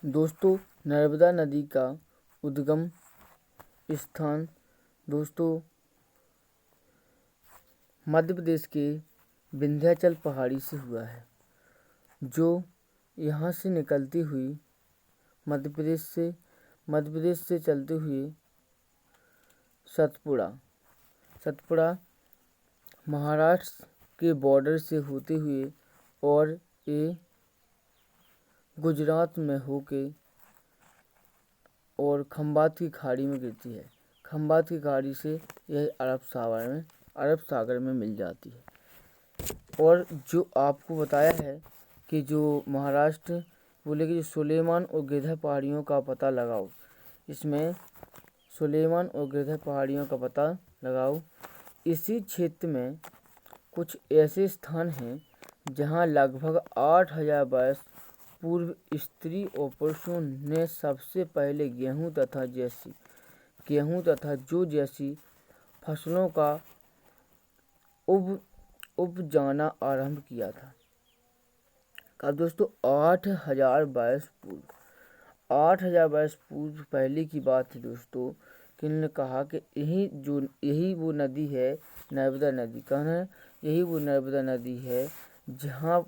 दोस्तों नर्मदा नदी का उद्गम स्थान दोस्तों मध्य प्रदेश के विंध्याचल पहाड़ी से हुआ है, जो यहाँ से निकलती हुई मध्य प्रदेश से चलते हुए सतपुड़ा महाराष्ट्र के बॉर्डर से होते हुए और ये गुजरात में होके और खंबात की खाड़ी में गिरती है। खंबात की खाड़ी से यह अरब सागर में मिल जाती है। और जो आपको बताया है कि जो महाराष्ट्र बोले कि जो सुलेमान और गिरधर पहाड़ियों का पता लगाओ, इसमें सुलेमान और गिरधर पहाड़ियों का पता लगाओ। इसी क्षेत्र में कुछ ऐसे स्थान हैं जहां लगभग 8000 वर्ष पूर्व स्त्री और पुरुषों ने सबसे पहले गेहूं तथा जौ जैसी फसलों का उपजाना आरंभ किया था। कब दोस्तों? 8000 वर्ष पूर्व पहले की बात है दोस्तों। किन्होंने कहा कि यही वो नदी है नर्मदा नदी। कहाँ है? यही वो नर्मदा नदी है जहाँ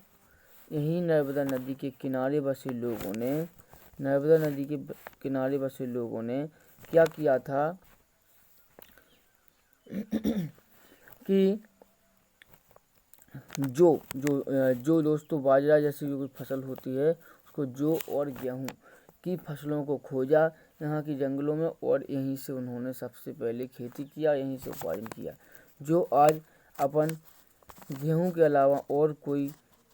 यही नर्मदा नदी के किनारे बसे लोगों ने क्या किया था कि जो दोस्तों बाजरा जैसी जो फसल होती है उसको जौ और गेहूं की फसलों को खोजा यहाँ की जंगलों में, और यहीं से उन्होंने सबसे पहले खेती किया, यहीं से उत्पादन किया, जो आज अपन गेहूं के अलावा और कोई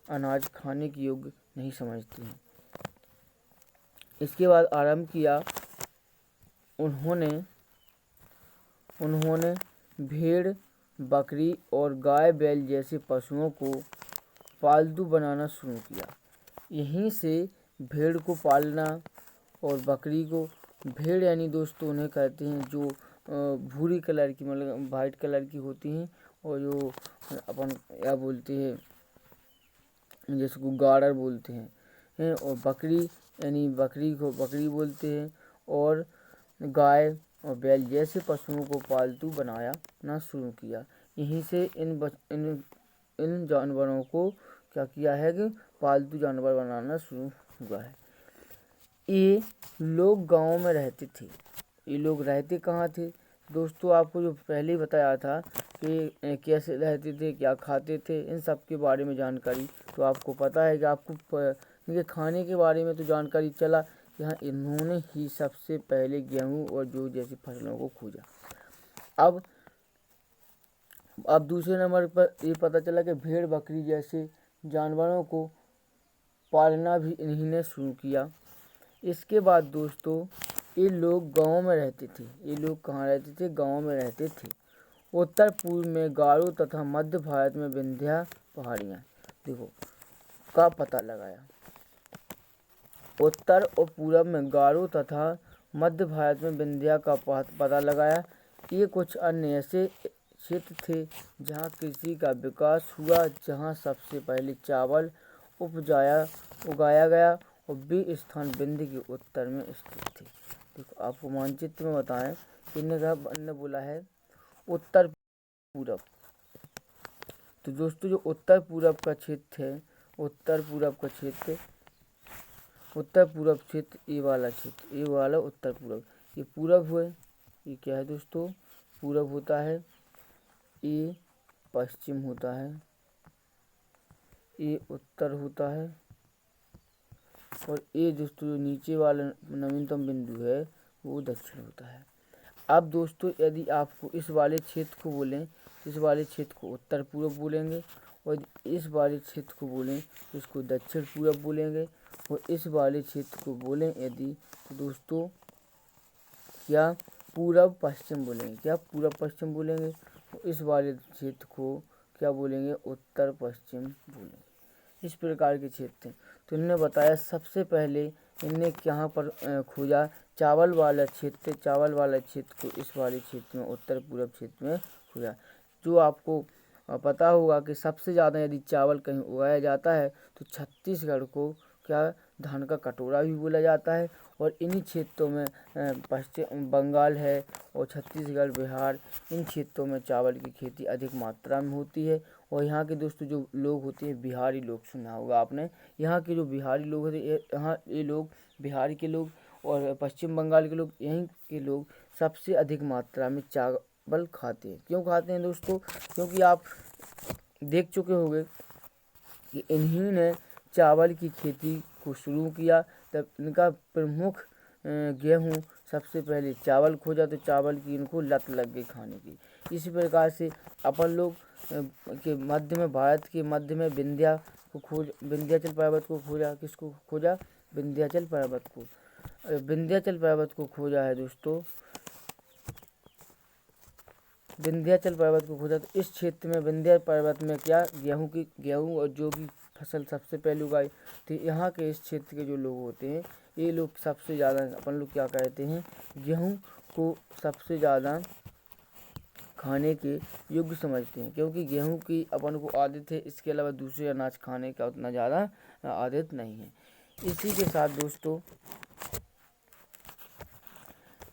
अनाज खाने के योग्य नहीं समझते हैं। इसके बाद आरंभ किया उन्होंने भेड़, बकरी और गाय बैल जैसे पशुओं को पालतू बनाना शुरू किया। यहीं से भेड़ को पालना और बकरी को, भेड़ यानी दोस्तों उन्हें कहते हैं जो भूरी कलर की मतलब वाइट कलर की होती हैं, और जो अपन क्या बोलते हैं जिसको गाड़र बोलते हैं, और बकरी यानी बकरी को बकरी बोलते हैं, और गाय और बैल जैसे पशुओं को पालतू बनाना शुरू किया। यहीं से इन जानवरों को क्या किया है कि पालतू जानवर बनाना शुरू हुआ है। ये लोग गाँव में रहते थे। ये लोग रहते कहाँ थे दोस्तों? आपको जो पहले ही बताया था कि कैसे रहते थे, क्या खाते थे, इन सब के बारे में जानकारी तो आपको पता है कि आपको इनके खाने के बारे में तो जानकारी चला। यहाँ इन्होंने ही सबसे पहले गेहूं और जौ जैसी फसलों को खोजा। अब दूसरे नंबर पर ये पता चला कि भेड़ बकरी जैसे जानवरों को पालना भी इन्हीं ने शुरू किया। इसके बाद दोस्तों ये लोग गाँव में रहते थे। ये लोग कहाँ रहते थे? गाँव में रहते थे। उत्तर पूर्व में गारो तथा मध्य भारत में विंध्या पहाड़ियाँ देखो का पता लगाया। उत्तर और पूरब में गारो तथा मध्य भारत में विंध्या का पता लगाया। ये कुछ अन्य ऐसे क्षेत्र थे जहाँ कृषि का विकास हुआ, जहाँ सबसे पहले चावल उगाया गया, और वे स्थान विंध्य के उत्तर में स्थित थे। देखो आपको मानचित्र में बताएं, इन्होंने बोला है उत्तर पूरब। तो दोस्तों जो उत्तर पूरब का क्षेत्र है, उत्तर पूरब क्षेत्र, ये वाला उत्तर पूरब, ये पूरब हुए, ये क्या है दोस्तों? पूरब होता है, ये पश्चिम होता है, ये उत्तर होता है, और ये दोस्तों जो नीचे वाला नवीनतम बिंदु है वो दक्षिण होता है। अब दोस्तों यदि आपको इस वाले क्षेत्र को बोलें, इस वाले क्षेत्र को उत्तर पूरब बोलेंगे, और इस वाले क्षेत्र को बोलें तो इसको दक्षिण पूरब बोलेंगे, और इस वाले क्षेत्र को बोलें यदि तो दोस्तों क्या पूरब पश्चिम बोलेंगे। क्या पूरब पश्चिम बोलेंगे? तो इस वाले क्षेत्र को क्या बोलेंगे? उत्तर पश्चिम बोलेंगे। इस प्रकार के क्षेत्र हैं। तो इन्होंने बताया सबसे पहले इनने यहाँ पर खोजा चावल वाला क्षेत्र को इस वाले क्षेत्र में, उत्तर पूरब क्षेत्र में खोजा। जो आपको पता होगा कि सबसे ज़्यादा यदि चावल कहीं उगाया जाता है तो छत्तीसगढ़ को क्या धान का कटोरा भी बोला जाता है। और इन्हीं क्षेत्रों में पश्चिम बंगाल है और छत्तीसगढ़, बिहार, इन क्षेत्रों में चावल की खेती अधिक मात्रा में होती है। और यहाँ के दोस्तों जो लोग होते हैं बिहारी लोग, सुना होगा आपने। यहाँ के जो बिहारी लोग होते हैं, यहाँ ये लोग बिहार के लोग और पश्चिम बंगाल के लोग, यहीं के लोग सबसे अधिक मात्रा में चावल खाते हैं। क्यों खाते हैं दोस्तों? क्योंकि आप देख चुके होंगे कि इन्हीं ने चावल की खेती को शुरू किया। तब इनका प्रमुख गेहूँ सबसे पहले चावल खोजा, तो चावल की इनको लत लग गई खाने की। इसी प्रकार से अपन लोग के मध्य में, भारत के मध्य में विंध्याचल पर्वत को खोजा। किसको खोजा? विंध्याचल पर्वत को। विंध्याचल पर्वत को खोजा है दोस्तों, विंध्याचल पर्वत को खोजा। तो इस क्षेत्र में विंध्य पर्वत में क्या गेहूँ और जो की फसल सबसे पहले उगाई। तो यहाँ के इस क्षेत्र के जो लोग होते हैं, ये लोग सबसे ज़्यादा, अपन लोग क्या कहते हैं, गेहूँ को सबसे ज़्यादा खाने के योग्य समझते हैं। क्योंकि गेहूँ की अपन को आदत है, इसके अलावा दूसरे अनाज खाने का उतना ज़्यादा आदत नहीं है। इसी के साथ दोस्तों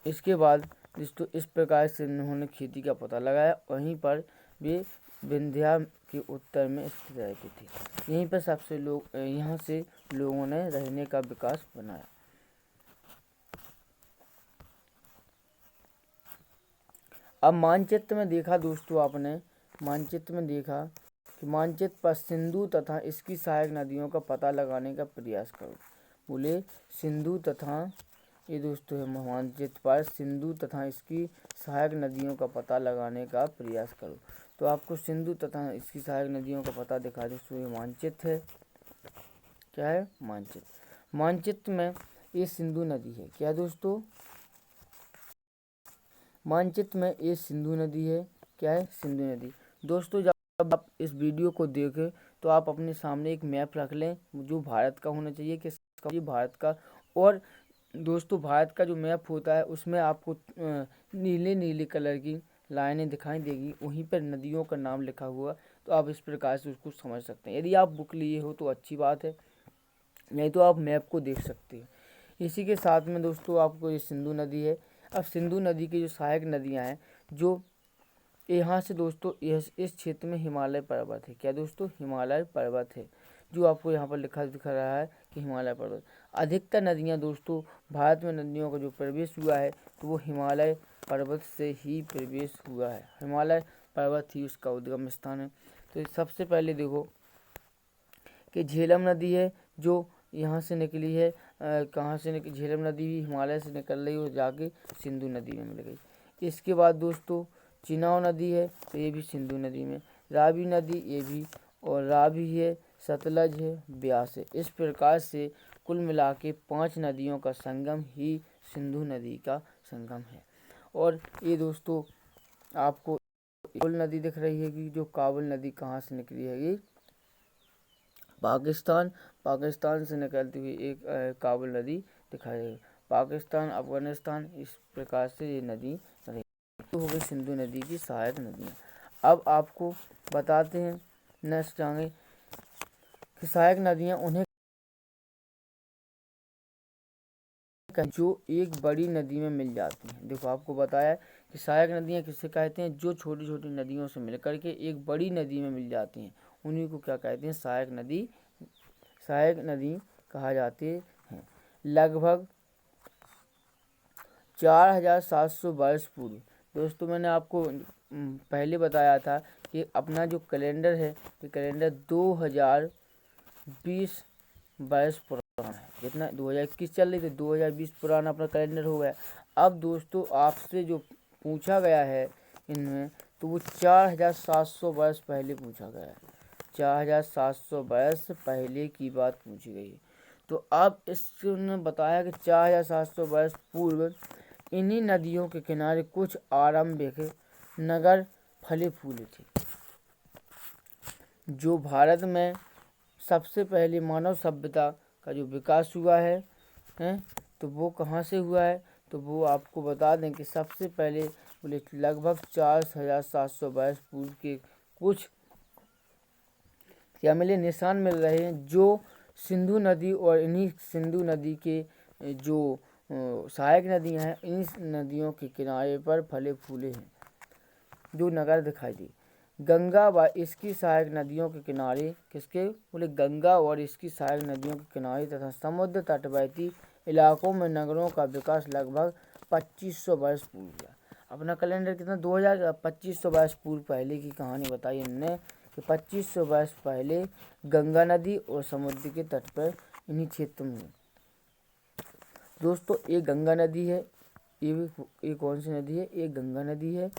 इसके बाद दोस्तों इस प्रकार से उन्होंने खेती का पता लगाया। वहीं पर वे विंध्या के उत्तर में स्थित रहते थे। यहीं पर सबसे लोग, यहाँ से लोगों ने रहने का विकास बनाया। अब मानचित्र में देखा दोस्तों, आपने मानचित्र में देखा कि मानचित्र पर सिंधु तथा इसकी सहायक नदियों का पता लगाने का प्रयास करो। बोले सिंधु तथा, ये दोस्तों है मानचित्र पर सिंधु तथा इसकी सहायक नदियों का पता लगाने का प्रयास करो। तो आपको सिंधु तथा इसकी सहायक नदियों का पता दिखा दोस्तों, ये मानचित्र है। क्या है? मानचित्र। मानचित्र में ये सिंधु नदी है। क्या दोस्तों? मानचित्र में ये सिंधु नदी है। क्या है? सिंधु नदी। दोस्तों जब आप इस वीडियो को देखें तो आप अपने सामने एक मैप रख लें, जो भारत का होना चाहिए, कि भारत का। और दोस्तों भारत का जो मैप होता है उसमें आपको नीले नीले कलर की लाइनें दिखाई देगी, वहीं पर नदियों का नाम लिखा हुआ। तो आप इस प्रकार से उसको समझ सकते हैं। यदि आप बुक लिए हो तो अच्छी बात है, नहीं तो आप मैप को देख सकते हैं। इसी के साथ में दोस्तों आपको ये सिंधु नदी है। अब सिंधु नदी की जो सहायक नदियाँ हैं, जो यहाँ से दोस्तों इस क्षेत्र में हिमालय पर्वत है। क्या दोस्तों? हिमालय पर्वत है, जो आपको यहाँ पर लिखा दिख रहा है कि हिमालय पर्वत। अधिकतर नदियाँ दोस्तों, भारत में नदियों का जो प्रवेश हुआ है तो वो हिमालय पर्वत से ही प्रवेश हुआ है। हिमालय पर्वत ही उसका उद्गम स्थान है। तो सबसे पहले देखो कि झेलम नदी है, जो यहाँ से निकली है। कहाँ से निकली? झेलम नदी भी हिमालय से निकल रही और जाके सिंधु नदी में मिल गई। इसके बाद दोस्तों चिनाव नदी है, तो ये भी सिंधु नदी में। रावी नदी, ये भी, और रावी है, सतलज है, ब्यास है। इस प्रकार से कुल मिला के 5 नदियों का संगम ही सिंधु नदी का संगम है। और ये दोस्तों आपको काबुल नदी दिख रही है कि जो काबुल नदी कहाँ से निकली है? ये पाकिस्तान से निकलती हुई एक काबुल नदी दिखाई देगी। पाकिस्तान, अफगानिस्तान, इस प्रकार से ये नदी तो हो गई सिंधु नदी की सहायक नदियाँ। अब आपको बताते हैं नेक्स्ट जाएंगे कि सहायक नदियाँ उन्हें जो एक बड़ी नदी में मिल जाती हैं। देखो आपको बताया कि सहायक नदियाँ किसे कहते हैं? जो छोटी छोटी नदियों से मिलकर के एक बड़ी नदी में मिल जाती हैं, उन्हीं को क्या कहते हैं? सहायक नदी कहा जाते हैं। लगभग 4700 वर्ष पूर्व, दोस्तों मैंने आपको पहले बताया था कि अपना जो कैलेंडर है, ये कैलेंडर 2020 वर्ष पुराना है। जितना 2021 चल रही थी, 2020 पुराना अपना कैलेंडर हो गया। अब दोस्तों आपसे जो पूछा गया है इनमें, तो वो 4700 वर्ष पहले पूछा गया है। 4700 वर्ष पहले की बात पूछी गई है। तो अब इसने बताया कि 4700 वर्ष पूर्व इन्हीं नदियों के किनारे कुछ आरंभिक नगर फले फूले थे। जो भारत में सबसे पहले मानव सभ्यता का जो विकास हुआ है, तो वो कहाँ से हुआ है? तो वो आपको बता दें कि सबसे पहले बोले लगभग 4700 वर्ष पूर्व के कुछ क्या मिले? निशान मिल रहे हैं, जो सिंधु नदी और इन्हीं सिंधु नदी के जो सहायक नदियां हैं, इन नदियों के किनारे पर फले फूले हैं जो नगर दिखाई दी। गंगा व इसकी सहायक नदियों के किनारे, किसके बोले, गंगा और इसकी सहायक नदियों के किनारे तथा समुद्र तटवर्ती इलाकों में नगरों का विकास लगभग 2500 वर्ष पूर्व हुआ। अपना कैलेंडर कितना 2500 वर्ष पूर्व पहले की कहानी बताई इनने कि 2500 वर्ष पहले गंगा नदी और समुद्र के तट पर इन्हीं क्षेत्र में। दोस्तों एक गंगा नदी है, ये कौन सी नदी है, एक गंगा नदी है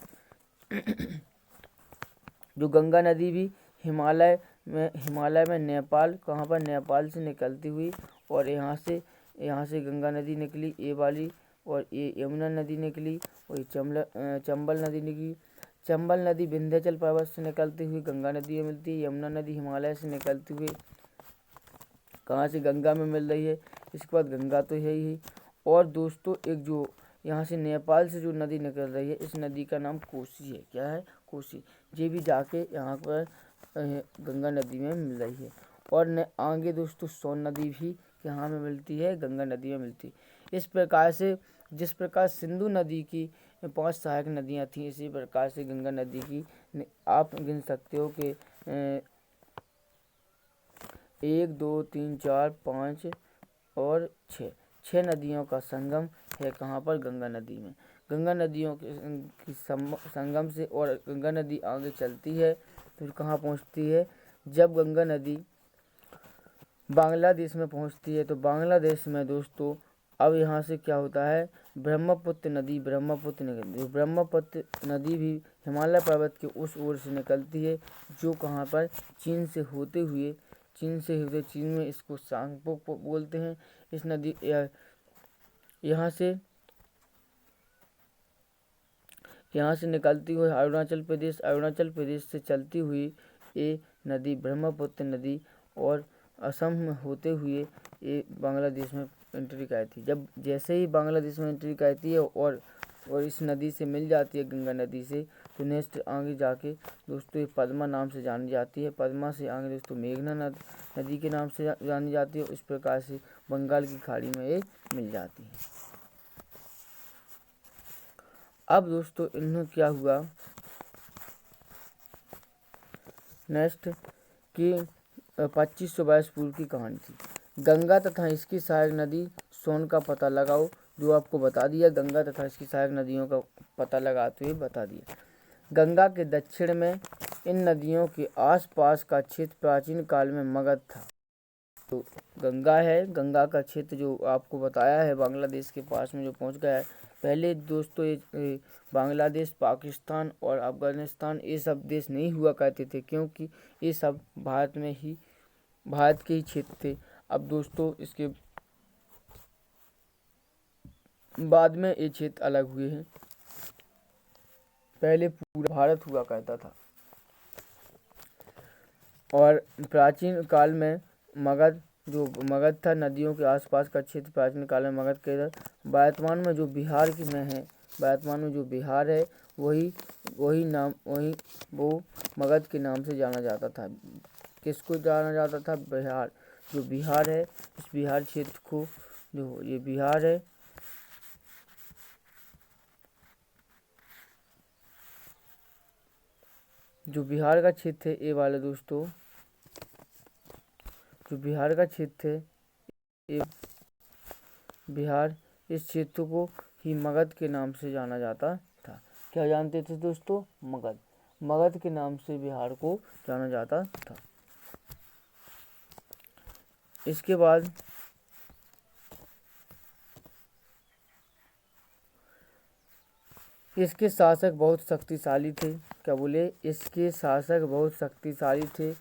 जो गंगा नदी भी हिमालय में नेपाल, कहाँ पर, नेपाल से निकलती हुई और यहाँ से गंगा नदी निकली ये वाली, और ये यमुना नदी निकली, और ये चंबल नदी निकली। चंबल नदी विंध्याचल पर्वत से निकलती हुई गंगा नदी में मिलती है। यमुना नदी हिमालय से निकलती हुई कहाँ से, गंगा में मिल रही है। इसके बाद गंगा तो है ही। और दोस्तों एक जो यहाँ से नेपाल से जो नदी निकल रही है, इस नदी का नाम कोसी है। क्या है, कोसी। ये भी जाके यहाँ पर गंगा नदी में मिल रही है। और आगे दोस्तों सोन नदी भी यहाँ में मिलती है, गंगा नदी में मिलती है। इस प्रकार से जिस प्रकार सिंधु नदी की 5 सहायक नदियाँ थीं, इसी प्रकार से गंगा नदी की आप गिन सकते हो कि 1 2 3 4 5 और 6 नदियों का संगम है। कहाँ पर, गंगा नदी में। गंगा नदियों की संगम से और गंगा नदी आगे चलती है फिर कहाँ पहुँचती है, जब गंगा नदी बांग्लादेश में पहुँचती है तो बांग्लादेश में दोस्तों अब यहाँ से क्या होता है, ब्रह्मपुत्र नदी भी हिमालय पर्वत के उस ओर से निकलती है, जो कहाँ पर, चीन से होते हुए चीन में इसको सांगपो बोलते हैं। इस नदी यहाँ से निकलती हुई अरुणाचल प्रदेश से चलती हुई ये नदी ब्रह्मपुत्र नदी और असम में होते हुए ये बांग्लादेश में एंट्री करती है। जब जैसे ही बांग्लादेश में एंट्री करती है और इस नदी से मिल जाती है, गंगा नदी से, तो नेक्स्ट आगे जाके दोस्तों ये पद्मा नाम से जानी जाती है। पद्मा से आगे दोस्तों मेघना नदी के नाम से जानी जाती है। इस प्रकार से बंगाल की खाड़ी में ये मिल जाती है। अब दोस्तों इन्हें क्या हुआ नेक्स्ट कि 2500 वर्ष पूर्व की कहानी थी। गंगा तथा इसकी सहायक नदी सोन का पता लगाओ, जो आपको बता दिया। गंगा तथा इसकी सहायक नदियों का पता लगाते हुए बता दिया। गंगा के दक्षिण में इन नदियों के आसपास का क्षेत्र प्राचीन काल में मगध था। तो गंगा है, गंगा का क्षेत्र जो आपको बताया है बांग्लादेश के पास में जो पहुंच गया है। पहले दोस्तों ये बांग्लादेश, पाकिस्तान और अफगानिस्तान ये सब देश नहीं हुआ करते थे, क्योंकि ये सब भारत के ही क्षेत्र थे। अब दोस्तों इसके बाद में ये क्षेत्र अलग हुए हैं। पहले पूरा भारत हुआ करता था। और प्राचीन काल में मगध था, नदियों के आसपास का क्षेत्र प्राचीन काल में मगध के इधर। वर्तमान में जो बिहार जो बिहार है वही वो मगध के नाम से जाना जाता था। किसको जाना जाता था, बिहार। जो बिहार है, इस बिहार क्षेत्र को, जो ये बिहार है, जो बिहार का क्षेत्र है ये वाला दोस्तों, जो बिहार का क्षेत्र है ये बिहार, इस क्षेत्र को ही मगध के नाम से जाना जाता था। क्या जानते थे दोस्तों, मगध के नाम से बिहार को जाना जाता था। इसके बाद इसके शासक बहुत शक्तिशाली थे। क्या बोले, इसके शासक बहुत शक्तिशाली थे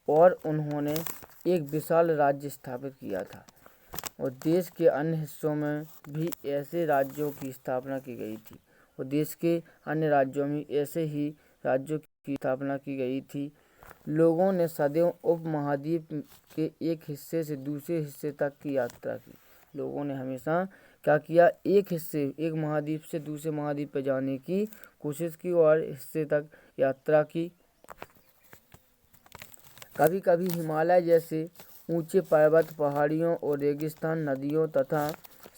और उन्होंने एक विशाल राज्य स्थापित किया था। और देश के अन्य हिस्सों में भी ऐसे राज्यों की स्थापना की गई थी। और देश के अन्य राज्यों में ऐसे ही राज्यों की स्थापना की गई थी। लोगों ने सदैव उपमहाद्वीप के एक हिस्से से दूसरे हिस्से तक की यात्रा की। लोगों ने हमेशा क्या किया, एक महाद्वीप से दूसरे महाद्वीप पर जाने की कोशिश की और हिस्से तक यात्रा की। कभी कभी हिमालय जैसे ऊंचे पर्वत, पहाड़ियों और रेगिस्तान, नदियों तथा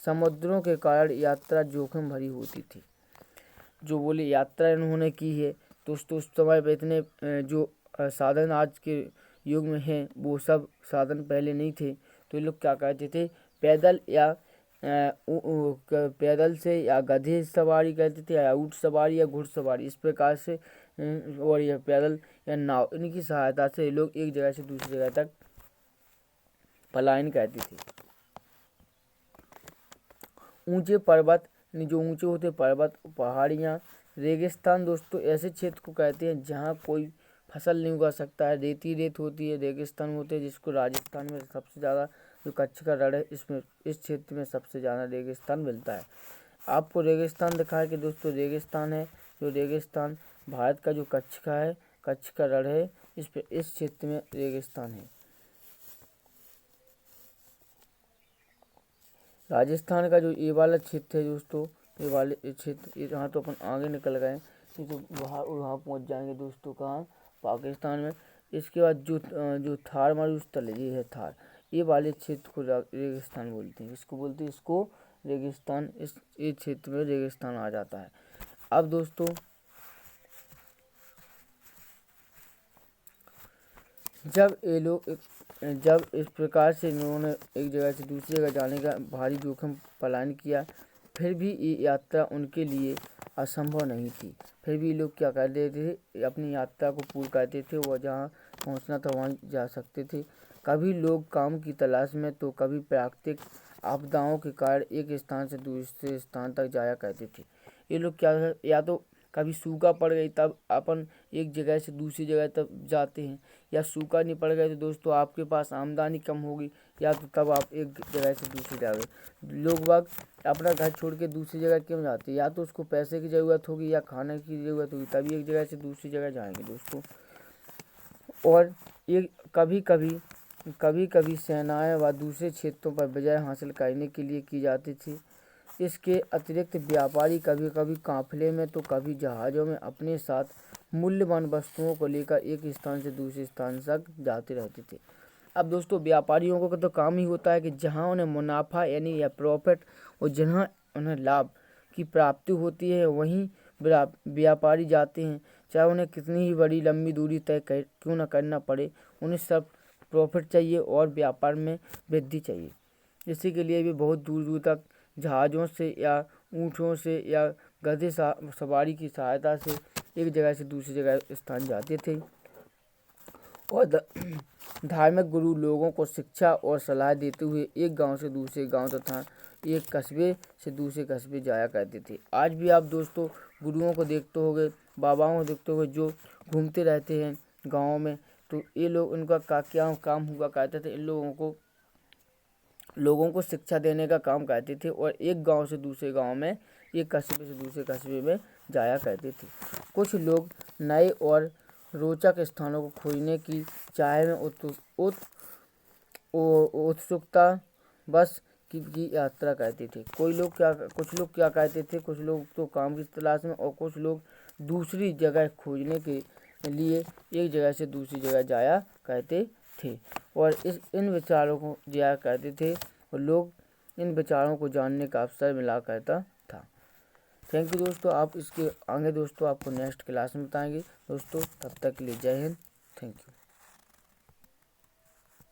समुद्रों के कारण यात्रा जोखिम भरी होती थी। जो बोले यात्रा इन्होंने की है दोस्तों, उस समय पे इतने जो साधन आज के युग में हैं वो सब साधन पहले नहीं थे। तो ये लोग क्या करते थे, पैदल या पैदल से या गधे सवारी करते थे, या ऊँट सवारी या घुड़सवारी, इस प्रकार से और यह पैदल या नाव, इनकी सहायता से ये लोग एक जगह से दूसरी जगह तक पलायन करते थे। ऊंचे पर्वत, जो ऊंचे होते पर्वत, पहाड़ियाँ, रेगिस्तान दोस्तों ऐसे क्षेत्र को कहते हैं जहाँ कोई फसल नहीं उगा सकता है, रेती रेत होती है, रेगिस्तान होते हैं, जिसको राजस्थान में सबसे ज़्यादा जो कच्छ का रण है इसमें इस क्षेत्र में सबसे ज़्यादा रेगिस्तान मिलता है। आपको रेगिस्तान दिखा है कि दोस्तों रेगिस्तान है, जो रेगिस्तान भारत का जो कच्छ का है, कच्छ का रण है, इस क्षेत्र में रेगिस्तान है। राजस्थान का जो ये वाला क्षेत्र है दोस्तों, ये वाले क्षेत्र, यहाँ तो अपन आगे निकल गए, तो वहाँ पहुँच जाएंगे दोस्तों, कहाँ, पाकिस्तान में। इसके बाद जो थार मरुस्थल है, ये है थार, ये वाले क्षेत्र को रेगिस्तान बोलते हैं। इसको बोलते हैं, इसको रेगिस्तान, इस क्षेत्र में रेगिस्तान आ जाता है। अब दोस्तों जब इस प्रकार से इन्होंने एक जगह से दूसरी जगह जाने का भारी जोखिम पलायन किया, फिर भी ये यात्रा उनके लिए असंभव नहीं थी। फिर भी लोग क्या करते थे, अपनी यात्रा को पूर्ण करते थे, और जहाँ पहुँचना था वहाँ जा सकते थे। कभी लोग काम की तलाश में, तो कभी प्राकृतिक आपदाओं के कारण एक स्थान से दूसरे स्थान तक जाया करते थे। ये लोग क्या, या तो कभी सूखा पड़ गई तब अपन एक जगह से दूसरी जगह तब जाते हैं, या सूखा नहीं पड़ गया तो दोस्तों आपके पास आमदनी कम होगी, या तो तब आप एक जगह से दूसरी जगह। लोग बाग अपना घर छोड़ के दूसरी जगह क्यों जाते हैं, या तो उसको पैसे की ज़रूरत होगी या खाने की ज़रूरत होगी, तभी एक जगह से दूसरी जगह जाएंगे दोस्तों। और ये कभी कभी सेनाएं व दूसरे क्षेत्रों पर विजय हासिल करने के लिए की जाती थी। इसके अतिरिक्त व्यापारी कभी कभी काफिले में तो कभी जहाज़ों में अपने साथ मूल्यवान वस्तुओं को लेकर एक स्थान से दूसरे स्थान तक जाते रहते थे। अब दोस्तों व्यापारियों को तो काम ही होता है कि जहाँ उन्हें मुनाफा यानी या प्रॉफिट, और जहाँ उन्हें लाभ की प्राप्ति होती है वहीं व्यापारी जाते हैं, चाहे उन्हें कितनी ही बड़ी लंबी दूरी तय क्यों न करना पड़े, उन्हें सब प्रॉफिट चाहिए और व्यापार में वृद्धि चाहिए। इसी के लिए भी बहुत दूर दूर तक जहाज़ों से या ऊँटों से या गधे सवारी की सहायता से एक जगह से दूसरी जगह स्थान जाते थे। और धार्मिक गुरु लोगों को शिक्षा और सलाह देते हुए एक गांव से दूसरे गांव तथा एक कस्बे से दूसरे कस्बे जाया करते थे। आज भी आप दोस्तों गुरुओं को देखते होंगे, बाबाओं को देखते होंगे, जो घूमते रहते हैं गाँव में। तो ये लोग, उनका क्या काम हुआ करते थे, इन लोगों को शिक्षा देने का काम करते थे, और एक गांव से दूसरे गांव में, एक कस्बे से दूसरे कस्बे में जाया करते थे। कुछ लोग नए और रोचक स्थानों को खोजने की चाह में उत्सुकता बस की यात्रा करते थे। कुछ लोग क्या करते थे, कुछ लोग तो काम की तलाश में, और कुछ लोग दूसरी जगह खोजने के लिए एक जगह से दूसरी जगह जाया करते थे, और इन विचारों को जाया करते थे, और लोग इन विचारों को जानने का अवसर मिला करता था। थैंक यू दोस्तों। आप इसके आगे दोस्तों आपको नेक्स्ट क्लास में बताएंगे दोस्तों। तब तक के लिए जय हिंद, थैंक यू।